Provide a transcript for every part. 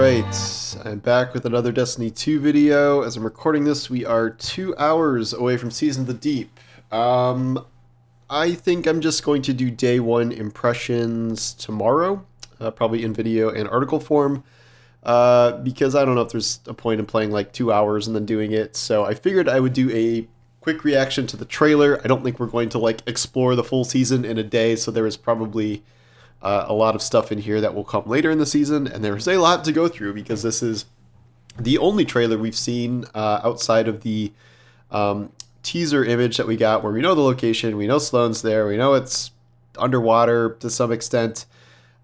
Alright, I'm back with another Destiny 2 video. As I'm recording this, we are 2 hours away from Season of the Deep. I think I'm just going to do day 1 impressions tomorrow, probably in video and article form, because I don't know if there's a point in playing like 2 hours and then doing it, so I figured I would do a quick reaction to the trailer. I don't think we're going to like explore the full season in a day, so there is probably a lot of stuff in here that will come later in the season, and there's a lot to go through because this is the only trailer we've seen outside of the teaser image that we got where we know the location, we know Sloane's there, we know it's underwater to some extent,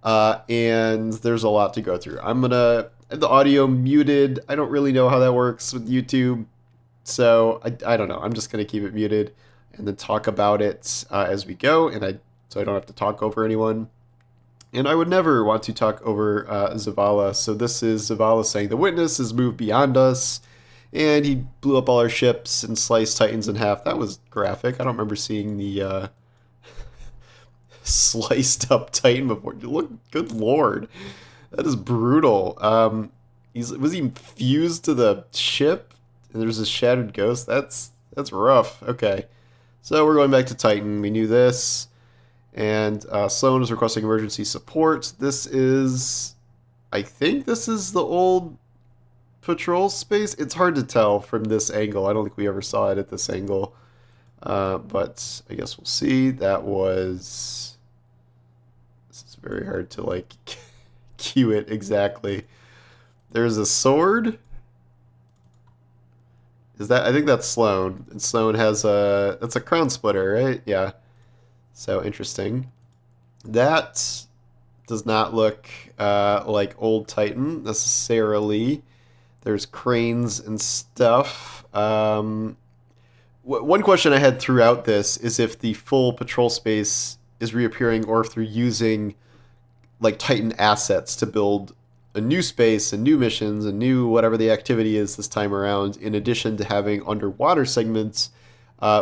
and there's a lot to go through. I'm gonna have the audio muted. I don't really know how that works with YouTube, so I don't know. I'm just gonna keep it muted and then talk about it as we go, so I don't have to talk over anyone. And I would never want to talk over Zavala. So this is Zavala saying, the witness has moved beyond us, and he blew up all our ships and sliced Titans in half. That was graphic. I don't remember seeing the sliced up Titan before. Look, good lord. That is brutal. Was he fused to the ship? And there's a shattered ghost? That's rough. Okay. So we're going back to Titan. We knew this. And Sloane is requesting emergency support. This is, I think this is the old patrol space. It's hard to tell from this angle. I don't think we ever saw it at this angle. But I guess we'll see. This is very hard to like cue it exactly. There's a sword. I think that's Sloane. And Sloane has that's a crown splitter, right? Yeah. So interesting. That does not look like old Titan necessarily. There's cranes and stuff. One question I had throughout this is if the full patrol space is reappearing or if they're using like Titan assets to build a new space and new missions and new whatever the activity is this time around, in addition to having underwater segments.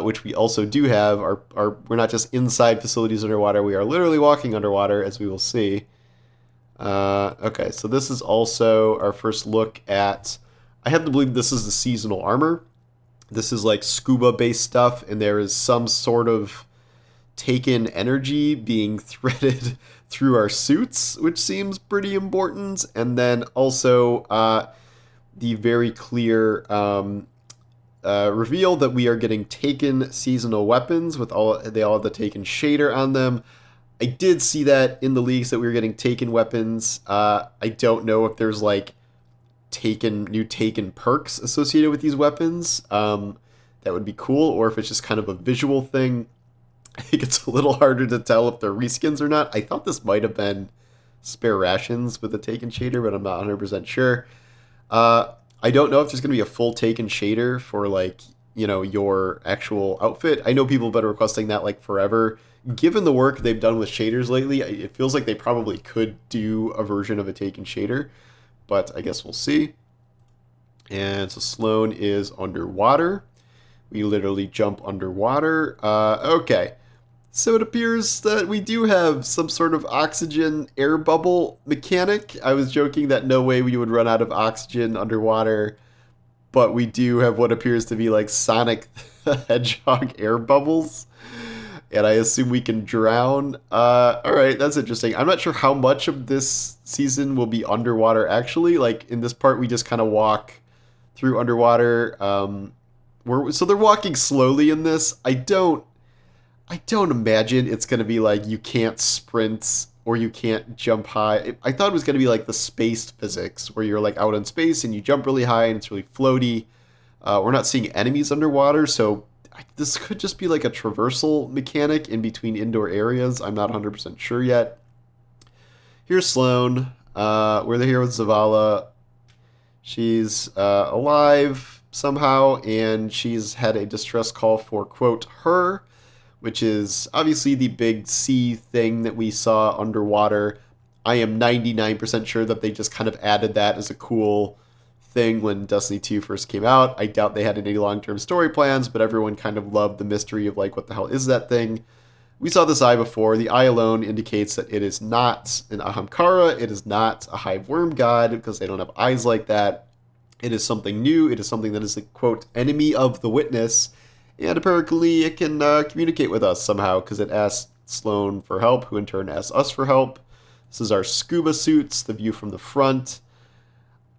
Which we also do have. We're not just inside facilities underwater, we are literally walking underwater, as we will see. Okay, so this is also our first look at, I have to believe this is the seasonal armor. This is like scuba-based stuff, and there is some sort of taken energy being threaded through our suits, which seems pretty important. And then also the very clear reveal that we are getting Taken seasonal weapons they all have the Taken shader on them. I did see that in the leaks that we were getting Taken weapons. I don't know if there's like new Taken perks associated with these weapons. That would be cool, or if it's just kind of a visual thing. I think it's a little harder to tell if they're reskins or not. I thought this might have been spare rations with the Taken shader, but I'm not 100% sure. I don't know if there's going to be a full Taken shader for, like, you know, your actual outfit. I know people have been requesting that, like, forever. Given the work they've done with shaders lately, it feels like they probably could do a version of a Taken shader. But I guess we'll see. And so Sloane is underwater. We literally jump underwater. Okay. So it appears that we do have some sort of oxygen air bubble mechanic. I was joking that no way we would run out of oxygen underwater, but we do have what appears to be like Sonic the Hedgehog air bubbles, and I assume we can drown. Alright, that's interesting. I'm not sure how much of this season will be underwater actually. Like in this part we just kind of walk through underwater. So they're walking slowly in this. I don't imagine it's going to be like you can't sprint or you can't jump high. I thought it was going to be like the spaced physics where you're like out in space and you jump really high and it's really floaty. We're not seeing enemies underwater, so this could just be like a traversal mechanic in between indoor areas. I'm not 100% sure yet. Here's Sloane. We're here with Zavala. She's alive somehow, and she's had a distress call for, quote, her, which is obviously the big sea thing that we saw underwater. I am 99% sure that they just kind of added that as a cool thing when Destiny 2 first came out. I doubt they had any long-term story plans, but everyone kind of loved the mystery of like, what the hell is that thing? We saw this eye before. The eye alone indicates that it is not an Ahamkara. It is not a hive worm god because they don't have eyes like that. It is something new. It is something that is a, quote, enemy of the witness. And apparently it can communicate with us somehow because it asks Sloan for help, who in turn asks us for help. This is our scuba suits, the view from the front.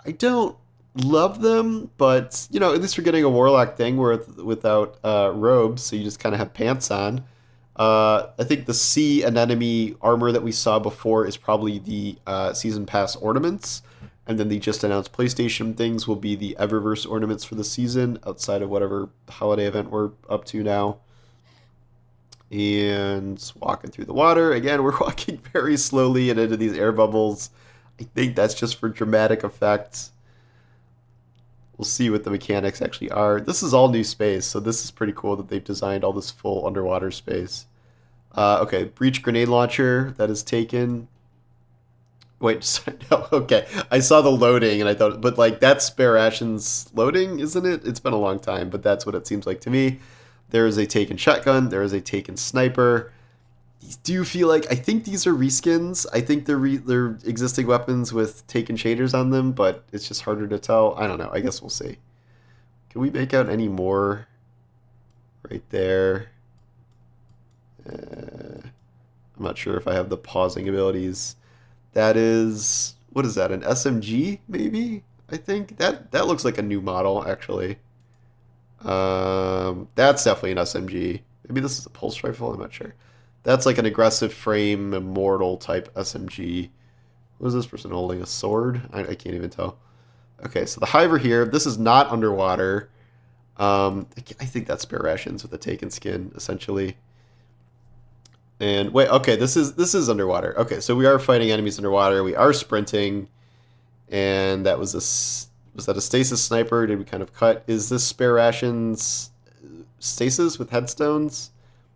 I don't love them, but, you know, at least we're getting a warlock thing without robes, so you just kind of have pants on. I think the sea anemone armor that we saw before is probably the season pass ornaments, and then the just announced PlayStation things will be the Eververse ornaments for the season, outside of whatever holiday event we're up to now. And walking through the water. Again, we're walking very slowly and into these air bubbles. I think that's just for dramatic effect. We'll see what the mechanics actually are. This is all new space, so this is pretty cool that they've designed all this full underwater space. Okay, breach grenade launcher that is taken. Wait, no, okay. I saw the loading and I thought, but like that's spare rations loading, isn't it? It's been a long time, but that's what it seems like to me. There is a taken shotgun. There is a taken sniper. These do feel like, I think these are reskins. I think they're existing weapons with taken shaders on them, but it's just harder to tell. I don't know. I guess we'll see. Can we make out any more right there? I'm not sure if I have the pausing abilities. That is, what is that, an SMG maybe? I think that looks like a new model actually. That's definitely an SMG. Maybe this is a pulse rifle, I'm not sure. That's like an aggressive frame immortal type SMG. What is this person holding? A sword? I can't even tell. Okay, so the hive are here. This is not underwater. I think that's spare rations with a taken skin, essentially. And wait, okay, this is underwater. Okay, so we are fighting enemies underwater. We are sprinting, and that was that a stasis sniper? Did we kind of cut? Is this spare rations stasis with headstones?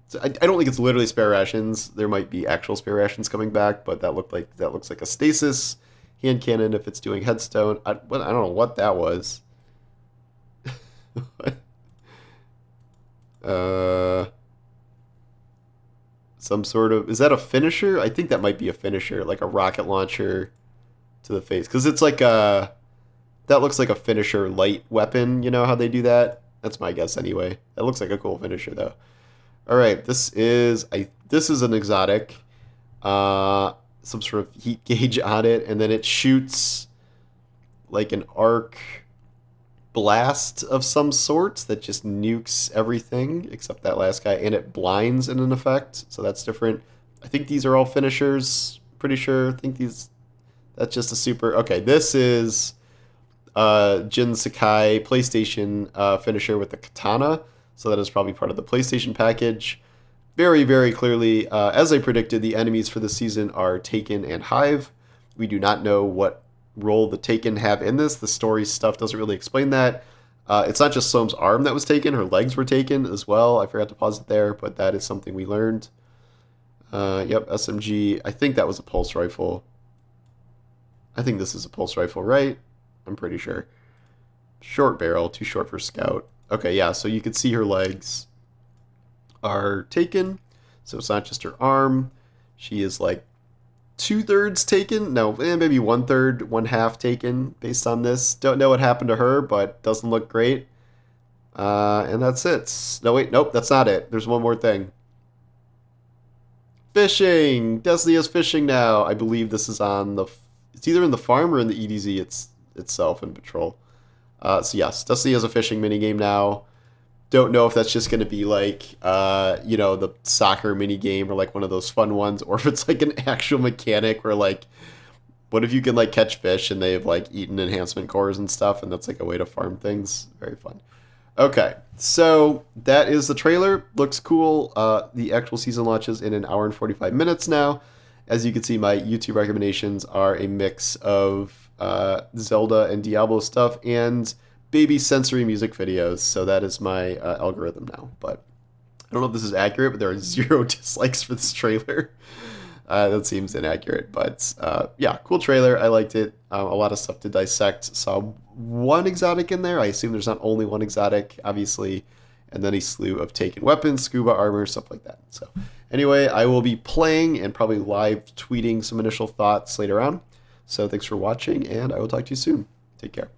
So I don't think it's literally spare rations. There might be actual spare rations coming back, but that looks like a stasis hand cannon if it's doing headstone. I don't know what that was. Some sort of, is that a finisher? I think that might be a finisher, like a rocket launcher to the face, because it's like that looks like a finisher light weapon. You know how they do that? That's my guess anyway. That looks like a cool finisher though. All right, this is an exotic, some sort of heat gauge on it, and then it shoots like an arc blast of some sort that just nukes everything except that last guy, and it blinds in an effect, so that's different. I think these are all finishers, pretty sure. I think that's just a super. Okay, this is Jin Sakai PlayStation finisher with the katana, so that is probably part of the PlayStation package. Very, very clearly, as I predicted, the enemies for the season are Taken and Hive. We do not know what role the Taken have in this. The story stuff doesn't really explain that. It's not just Sloane's arm that was taken, her legs were taken as well. I forgot to pause it there, but that is something we learned. Yep, SMG. I think that was a pulse rifle. I think this is a pulse rifle, right? I'm pretty sure. Short barrel, too short for scout. Okay, yeah, so you can see her legs are taken. So it's not just her arm. She is like 2/3 taken. No, maybe 1/3, 1/2 taken based on this. Don't know what happened to her, but doesn't look great. And that's it. No, wait, nope, that's not it. There's one more thing. Fishing! Destiny is fishing now. I believe this is on the... It's either in the farm or in the EDZ itself in Patrol. So yes, Destiny has a fishing minigame now. Don't know if that's just going to be like, you know, the soccer minigame or like one of those fun ones, or if it's like an actual mechanic where like, what if you can like catch fish and they've like eaten enhancement cores and stuff, and that's like a way to farm things. Very fun. Okay, so that is the trailer. Looks cool. The actual season launches in an hour and 45 minutes now. As you can see, my YouTube recommendations are a mix of Zelda and Diablo stuff and baby sensory music videos. So that is my algorithm now. But I don't know if this is accurate, but there are 0 dislikes for this trailer. That seems inaccurate, but yeah, cool trailer. I liked it. A lot of stuff to dissect. Saw one exotic in there. I assume there's not only one exotic, obviously, and then a slew of taken weapons, scuba armor, stuff like that. So Anyway, I will be playing and probably live tweeting some initial thoughts later on. So thanks for watching, and I will talk to you soon. Take care.